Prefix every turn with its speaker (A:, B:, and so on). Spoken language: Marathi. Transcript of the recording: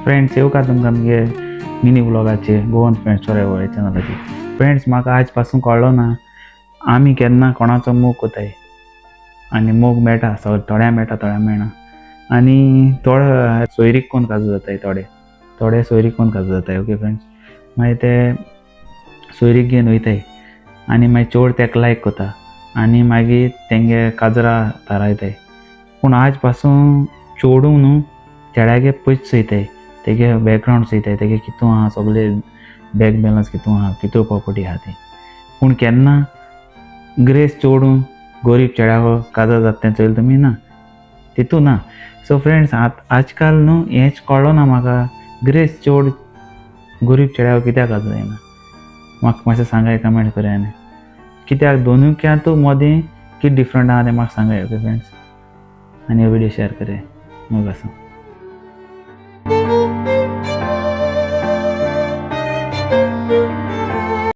A: फ्रेंड्स येऊ का तुमकां आमगे मिनी ब्लॉगाचे गोवन फ्रेंड्स फॉर एवर चॅनलाची. फ्रेंड्स म्हाका आज पासून कळलो ना आमी केन्ना कोणाचो मोग कोताय आनी मोग मेळटा थोड्या मेळटा थोड्या मेळना. आनी थोडे सोयरीक कोण काजू जाताय थोडे सोयरीक कोण काजू जाताय. ओके फ्रेंड्स, मागीर ते सोयरीक घेवन वयताय आनी मागीर चोड तेका लायक कोता आनी मागीर तेंगे काजरां थारायताय. पूण आज पासून चोडूं न्हू चेड्यागे पयस चोयताय, तेगे बॅकग्रावंड चोयताय, तेगे कितू आहा सगळे बँक बॅलन्स कितू आहा, कितू प्रॉपर्टी आहा ती. पूण केन्ना ग्रेस चोडूं गरीब चेड्याको काजार जाता तें चोयलें तुमी ना, तितू ना. सो फ्रेंड्स आजकाल न्हू हेंच कळ्ळो ना म्हाका ग्रेस चोड गरीब चेड्याको कित्याक काजू जायना. म्हाका मातशें सांगाय, कमेंट करात कित्याक दोनूय मदीं कितें डिफरंट आहा तें म्हाका सांगाय. ओके फ्रेंड्स, आनी हो व्हिडिओ शेअर कराय मग असं.